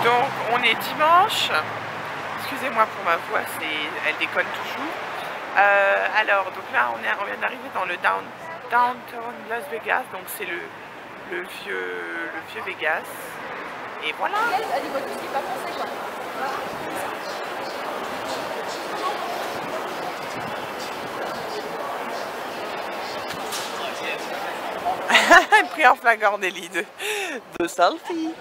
Donc on est dimanche. Excusez-moi pour ma voix, elle déconne toujours. Alors donc là on vient d'arriver dans le downtown Las Vegas, donc c'est le vieux Vegas. Et voilà. Elle voit tout ce qui est pas français quoi. Pris en flagrant délit de selfie.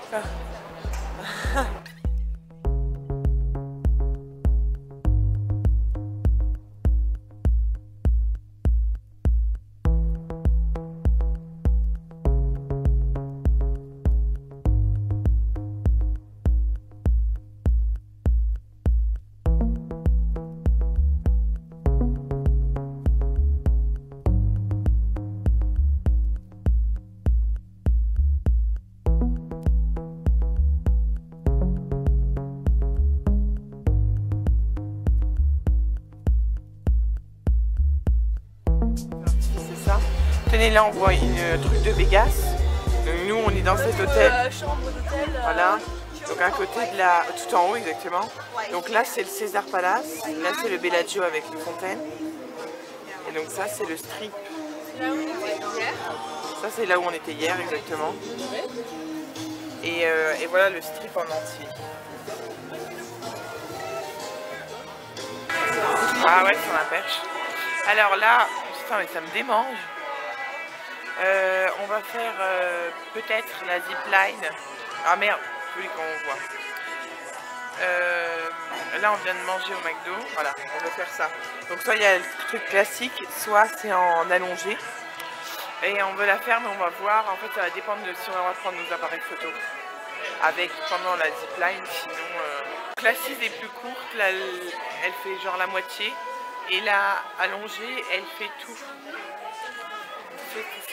Tenez, là on voit une truc de Vegas. Donc nous on est dans cet hôtel. Chambre d'hôtel. Voilà. Donc à côté de la... tout en haut exactement. Donc là c'est le Caesar Palace. Là c'est le Bellagio avec les fontaines. Et donc ça c'est le Strip. Ça c'est là où on était hier exactement. Et voilà le Strip en entier. Ah ouais, sur la perche. Alors là, putain mais ça me démange. On va faire peut-être la zipline. Ah merde, oui qu'on voit. Là on vient de manger au McDo, voilà, on va faire ça. Donc soit il y a le truc classique, soit c'est en allongé. Et on veut la faire mais on va voir, en fait ça va dépendre de si on va prendre nos appareils photo. Avec pendant la zipline, sinon... L'assise est plus courte, là elle fait genre la moitié. Et la allongée, elle fait tout.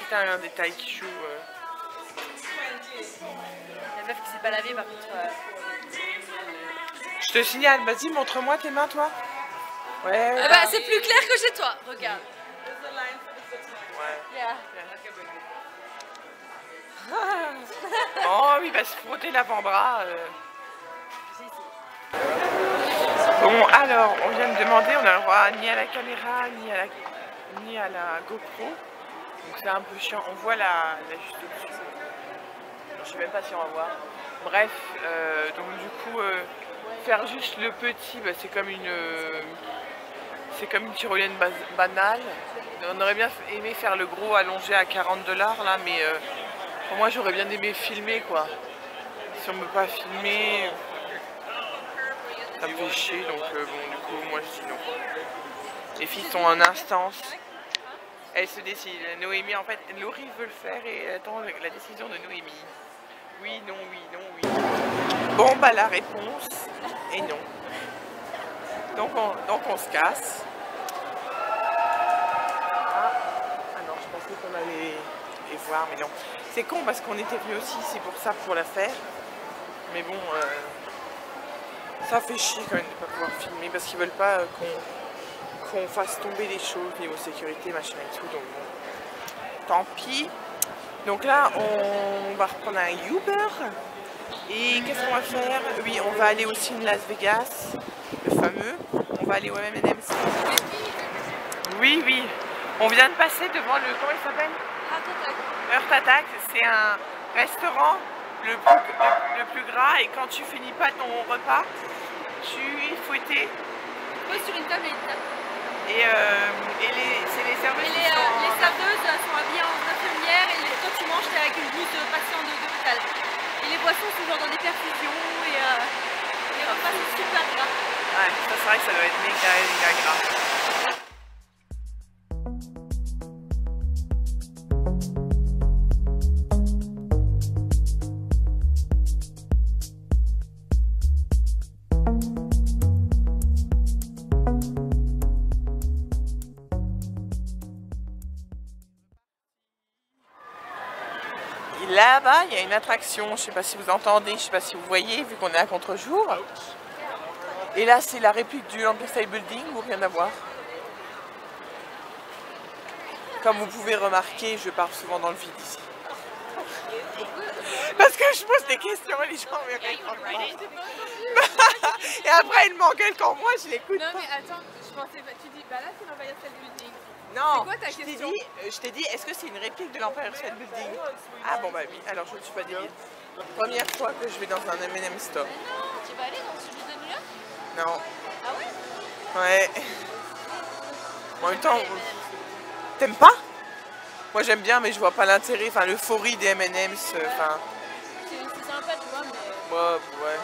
C'est un détail qui joue. La meuf qui s'est pas lavée par contre. Je te signale, vas-y montre-moi tes mains toi. Ouais. Ah bah c'est plus clair que chez toi, regarde. Ouais. Yeah. Oh oui, il va se frotter l'avant-bras. Bon alors, on vient de demander, on n'a le droit ni à la caméra, ni à la GoPro. Donc c'est un peu chiant, on voit la juste au-dessus. Je sais même pas si on va voir. Bref, donc du coup, faire juste le petit, bah, c'est comme une tyrolienne banale. On aurait bien aimé faire le gros allongé à 40$ là, mais pour moi j'aurais bien aimé filmer quoi. Si on ne peut pas filmer, ça me fait chier, donc bon du coup moi je dis non. Les filles sont en instance. Elle se décide. Noémie, en fait, Laurie veut le faire et attend la décision de Noémie. Oui, non, oui, non, oui. Bon, bah la réponse est non. Donc on se casse. Ah non, je pensais qu'on allait les voir, mais non. C'est con parce qu'on était venu aussi, c'est pour ça, pour la faire. Mais bon, ça fait chier quand même de ne pas pouvoir filmer parce qu'ils veulent pas qu'on fasse tomber les choses niveau sécurité, machin et tout, donc bon, tant pis. Donc là, on va reprendre un Uber. Et qu'est-ce qu'on va faire? Oui, on va aller au Cine Las Vegas, le fameux. On va aller au M&M's. Oui, oui. On vient de passer devant le... Comment il s'appelle? Heart Attack. C'est un restaurant le plus gras. Et quand tu finis pas ton repas, tu es fouetté. Sur une table et c'est les serveuses. Les serveuses sont habillées en infirmière et quand tu manges, t'es avec une blouse de patient d'hôpital. Et les boissons sont genre dans des perfusions et les repas sont super gras. Ouais, ça c'est vrai que ça doit être méga gras. Là-bas, il y a une attraction, je ne sais pas si vous entendez, je ne sais pas si vous voyez, vu qu'on est à contre-jour. Et là, c'est la réplique du Empire State Building, ou rien à voir. Comme vous pouvez remarquer, je parle souvent dans le vide ici. Parce que je pose des questions et les gens me répondent pas. Et après ils m'engueulent quand moi je l'écoute pas. Non mais attends, je pensais pas, tu dis, bah là c'est l'Empire State Building. Non, c'est quoi ta question? Je t'ai dit, est-ce que c'est une réplique de l'Empire State Building? Ah bon bah oui, alors je ne suis pas débile. Première fois que je vais dans un M&M store. Mais non, tu vas aller dans celui de New York? Non. Ah ouais? Ouais. En même temps, t'aimes pas? Moi j'aime bien mais je vois pas l'intérêt, enfin l'euphorie des M&M's, enfin... C'est sympa tu vois mais... Ouais, ouais.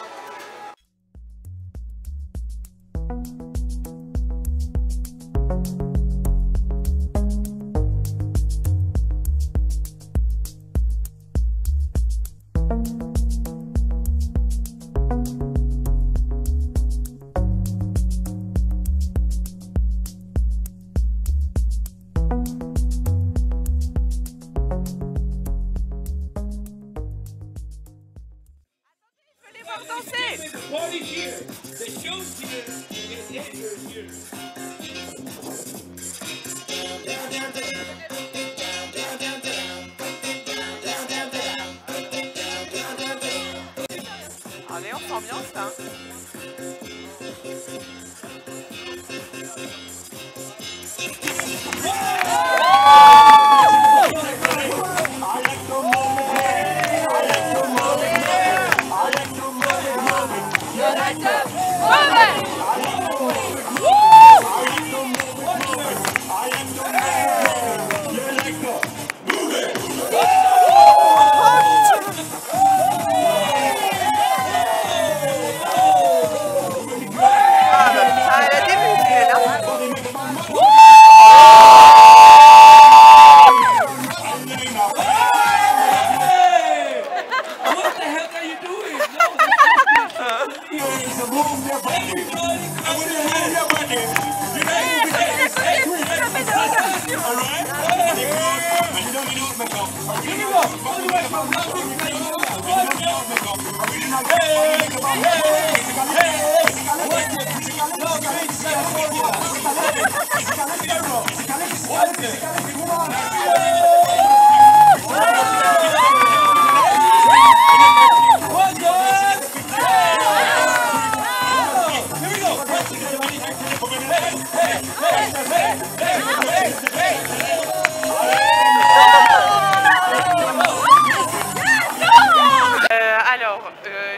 Allez, on s'ambiance là.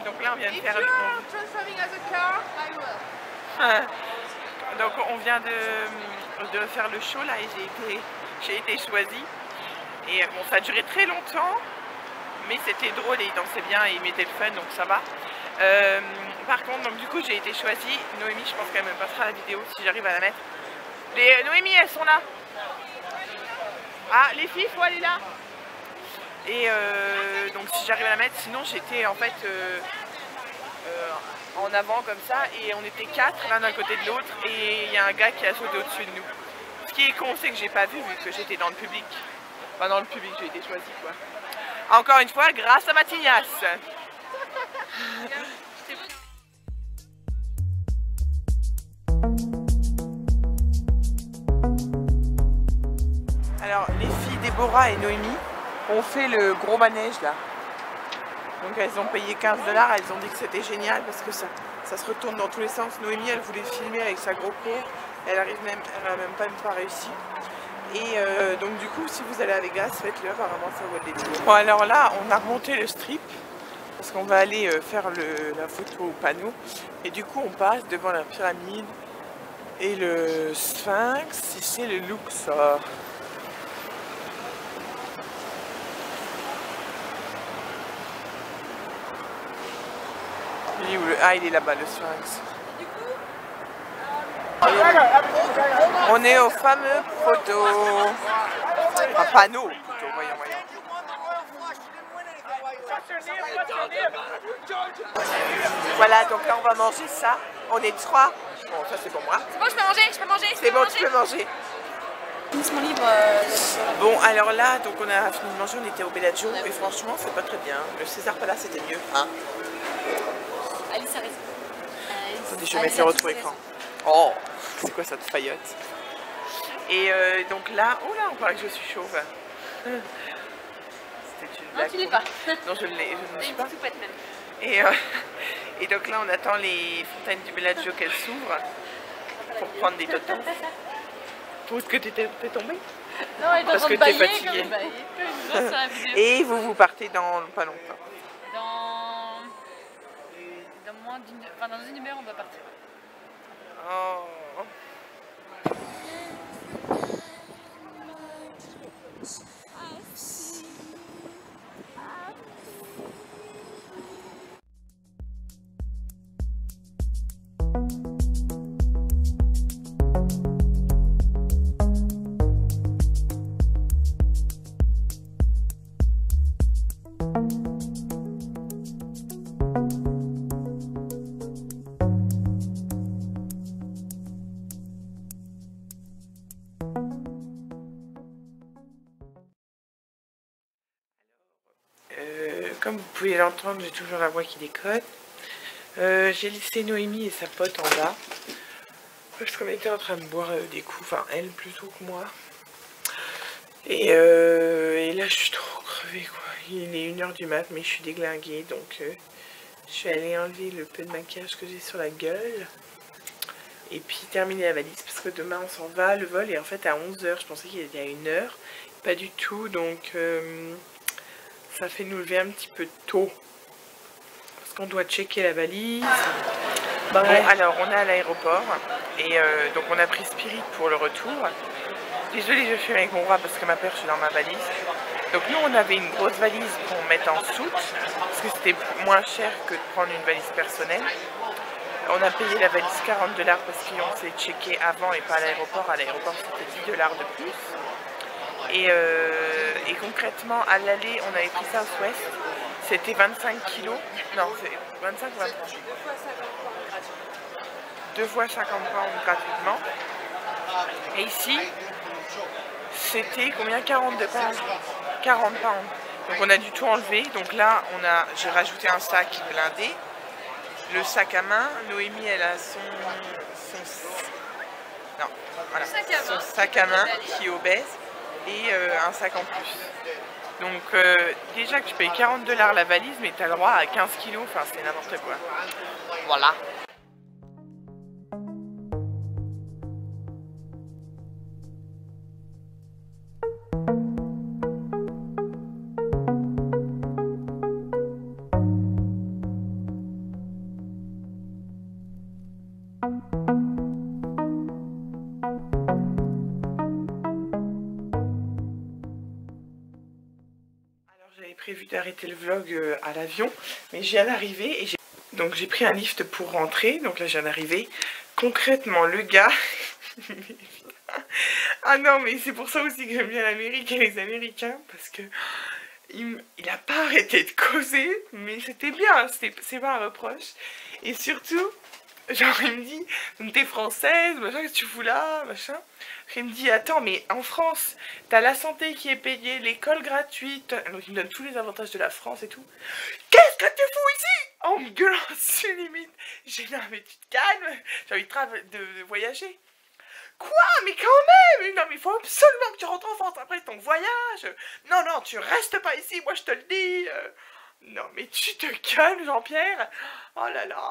Donc là on vient de faire donc on vient de faire le show là et j'ai été choisie et bon ça a duré très longtemps mais c'était drôle et ils dansaient bien et ils mettaient le fun donc ça va. Par contre donc du coup j'ai été choisie. Noémie je pense qu'elle me passera la vidéo si j'arrive à la mettre. Noémie elles sont là. Ah les filles faut aller là. Et donc si j'arrive à la mettre, sinon j'étais en fait en avant comme ça et on était 4 l'un d'un côté de l'autre et il y a un gars qui a sauté au-dessus de nous. Ce qui est con c'est que j'ai pas vu que j'étais dans le public. Enfin dans le public j'ai été choisie quoi. Encore une fois grâce à ma tignasse. Alors les filles Déborah et Noémie ont fait le gros manège là. Donc elles ont payé 15 $, elles ont dit que c'était génial parce que ça se retourne dans tous les sens. Noémie elle voulait filmer avec sa GoPro, elle a même pas réussi. Et donc du coup si vous allez à Vegas, faites-le, apparemment ça vaut le détour. Bon alors là on a remonté le strip parce qu'on va aller faire la photo au panneau. Et du coup on passe devant la pyramide et le Sphinx, c'est le Luxor. Ah, il est là-bas, le Sphinx. On est au fameux photo. Enfin, panneau, plutôt, voyons. Voilà, donc là, on va manger ça. On est 3. Bon, ça, c'est pour moi. C'est bon, je peux manger, C'est bon, tu peux manger. Mon livre. Bon, alors là, donc on a fini de manger, on était au Bellagio et franchement, c'est pas très bien. Le César Palace, c'était mieux. Hein. Alice a raison. Attendez, je vais mettre le retour écran. Oh, c'est quoi cette faillotte? Et donc là, oh là, on paraît que je suis chauve. C'était une Non, tu l'es pas. Non, je ne le T'es suis une pas. petite toupette même. Et donc là, on attend les fontaines du Bellagio qu'elles s'ouvrent pour prendre des totons. Où est-ce que t'es tombée? Non, elle est en Parce train que de t'es bailler fatiguée. comme une gosse sur la vidéo. Et vous partez dans pas longtemps. Dans moins d'une... Enfin, dans 1 heure, on va partir. Oh. Comme vous pouvez l'entendre, j'ai toujours la voix qui déconne. J'ai laissé Noémie et sa pote en bas. Parce qu'on était en train de boire des coups, enfin elle plutôt que moi. Et là je suis trop crevée quoi. Il est 1 h du mat mais je suis déglinguée donc je suis allée enlever le peu de maquillage que j'ai sur la gueule. Et puis terminer la valise parce que demain on s'en va, le vol est en fait à 11 h. Je pensais qu'il était à 1 h. Pas du tout donc... ça fait nous lever un petit peu tôt parce qu'on doit checker la valise. Bon, alors on est à l'aéroport et donc on a pris Spirit pour le retour. Désolée, je filme avec mon bras parce que ma perche est dans ma valise. Donc nous on avait une grosse valise pour mettre en soute parce que c'était moins cher que de prendre une valise personnelle. On a payé la valise 40 $ parce qu'on s'est checké avant et pas à l'aéroport. À l'aéroport c'était 10 $ de plus. Et concrètement, à l'aller, on avait pris Southwest, c'était 25 kilos, non, c'est 25 ou 23 2 fois 50 pounds gratuitement. Et ici, c'était combien? 42 pounds. 40 pounds. Donc on a du tout enlevé. Donc là, j'ai rajouté un sac blindé. Le sac à main, Noémie, elle a son sac à main qui est obèse. Et un sac en plus. Donc déjà que tu payes 40 $ la valise, mais tu as le droit à 15 kilos, enfin c'est n'importe quoi. Voilà. J'avais prévu d'arrêter le vlog à l'avion, mais je viens d'arriver et donc j'ai pris un lift pour rentrer. Donc là je viens d'arriver. Concrètement le gars ah non mais c'est pour ça aussi que j'aime bien l'Amérique et les Américains, parce que il a pas arrêté de causer, mais c'était bien, c'est pas un reproche. Et surtout, genre il me dit, donc t'es française, machin, qu'est-ce que tu fous là, machin. Il me dit, attends, mais en France, t'as la santé qui est payée, l'école gratuite, donc il me donne tous les avantages de la France et tout. Qu'est-ce que tu fous ici? En me gueulant dessus limite. J'ai dit, non mais tu te calmes, j'ai envie de voyager. Quoi? Mais quand même! Non mais il faut absolument que tu rentres en France après ton voyage. Non, non, tu restes pas ici, moi je te le dis. Non mais tu te calmes Jean-Pierre. Oh là là.